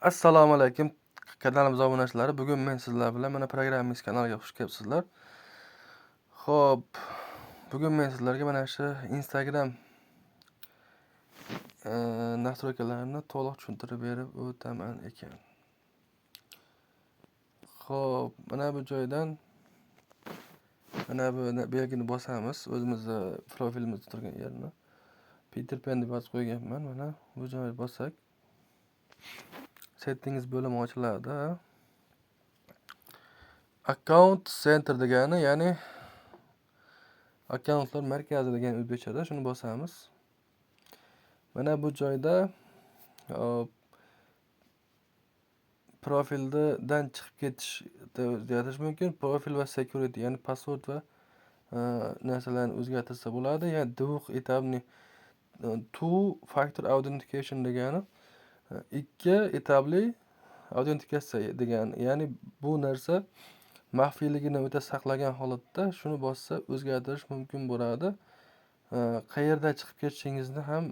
Assalomu alaykum kanalimiz obunachilari. Bugun men sizlar bilan mana programmist kanaliga xush kelibsizlar. Xo'p, bugun men sizlarga mana shu Instagram nastroykalarini to'liq tushuntirib berib o'taman ekan. Xo'p, mana bu joydan mana bu belgini bosamiz. O'zimizni profilimizda turgan yerni Peter Pan deb yozib qo'yganman. Mana bu joyga bossak settings bo'limi ochiladi. Account center degani, ya'ni akkauntlar markazi degan o'zbekchada, shuni bosamiz. Mana bu joyda profildan chiqib ketishni o'zgartirish mumkin. Profil va security, ya'ni password va narsalarni o'zgartirsa bo'ladi. Ya'ni двух этапный two factor authentication degani ikki etapli autentifikatsiya degani. Ya'ni bu narsa maxfiyligini o'ta saqlagan holatda shuni bossa o'zgartirish mumkin bo'ladi. Qayerda chiqib ketishingizni ham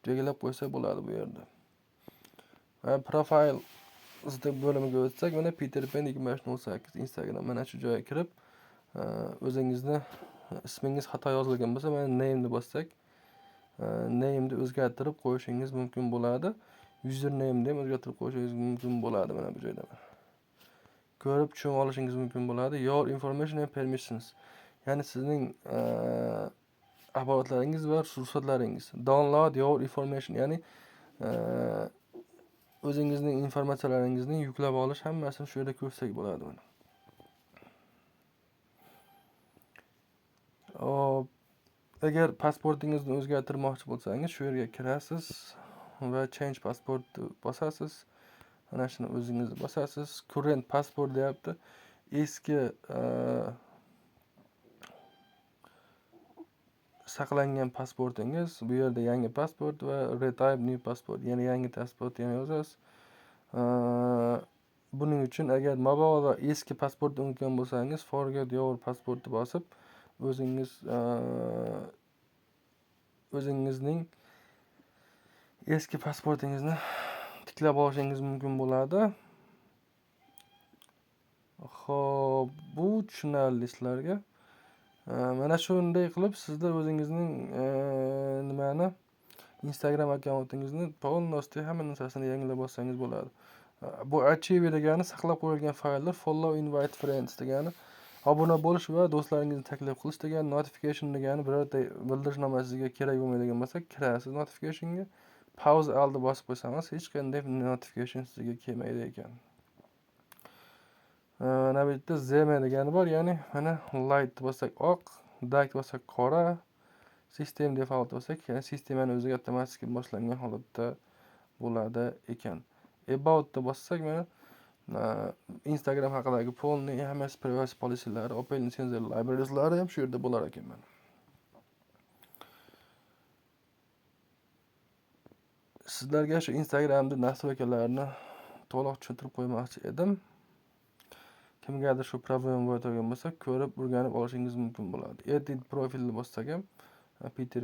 belgilab qo'ysa bo'ladi bu yerda. Profile deb bo'limiga o'tsak, mana Peter Pan 2508 Instagram, mana shu joyga kirib o'zingizni ismingiz xato yozilgan bo'lsa, mana name ni bossak, name ni o'zgartirib qo'yishingiz mumkin bo'ladi. Username ni ham o'zgartirib qo'yishingiz mumkin bo'ladi mana bu joyda. Ko'rib tushunib olishingiz mumkin bo'ladi. Your information and permissions. Ya'ni sizning axborotlaringiz va ruxsatlaringiz. Download your information, ya'ni o'zingizning informatsiyalaringizni yuklab olish hammasini shu yerda ko'rsak bo'ladi mana. Agar pasportingizni o'zgartirmoqchi bo'lsangiz, shu yerga kirasiz va change passport bosasiz. Mana shuni o'zingiz bosasiz. Current passport deyapti. Eski saqlangan pasportingiz, bu yerda yangi pasport va retype new passport, ya'ni yangi pasportni yozasiz. Buning uchun agar mabodo eski pasportni unutgan bo'lsangiz, forget your passportni bosib, o'zingizning eski pasportingizni tiklab olishingiz mumkin bo'ladi. Xo'p, bu tushunarli sizlarga. Mana shunday qilib sizlar o'zingizning nimani Instagram akkauntingizni polностью hamma narsasini yangilab olsangiz bo'ladi. Bu archive degani saqlab qo'yilgan fayllar, follow, invite friends degani obuna bo'lish va do'stlaringizni taklif qilish degani, notification degani birorta bildirishnoma sizga kerak bo'lmaydigan bo'lsa, kirasiz notificationga. Pause aldi bosib qo'ysangiz hech qanday notification sizga kelmaydi ekan. Mana bu yerda zema degani bor, ya'ni mana light bo'lsak oq, dark bo'lsak qora, system default bo'lsak, ya'ni sistemani o'ziga avtomatik boshlangan holatda bo'ladi ekan. About da bossak, mana Instagram haqidagi polni hamma privacy policy-lari, open license libraries'lari ham shu yerda bo'lar ekan mana. Sizlarga shu Instagramda nastroykalarini to'liq tushuntirib qo'ymoqchi edim. Kimgadir shu problem bo'lgan bo'lsa, ko'rib o'rganib olishingiz mumkin bo'ladi. Edit profilni bossak ham Peter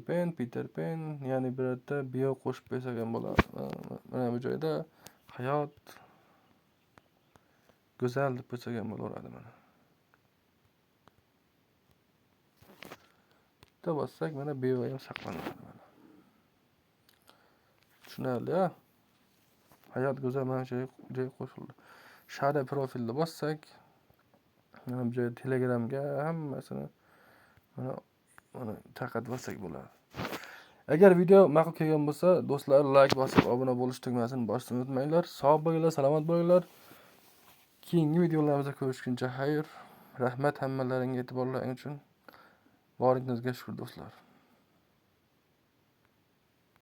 Pan, ya'ni bir yerda bio qo'shib qo'ysak ham bo'ladi. Mana bu joyda hayot go'zal deb qo'ysak ham bo'laveradi mana. Bitta bossak, mana bio ham saqlanadi mana. Tushunarli, ha? Hayot go'zal mana shu joy qo'shildi. Share profilni bossak, mana bu joyda Telegramga hammasini mana tarqatib olsak bo'ladi. Agar video ma'qul kelgan bo'lsa, do'stlar like bosib, obuna bo'lish tugmasini bosishni unutmanglar. Sog' bo'linglar, salomat bo'linglar. Keyingi videolarimizda ko'rishguncha xayr. Rahmat hammalaringga e'tiborlaring uchun. Boringizga shukr do'stlar.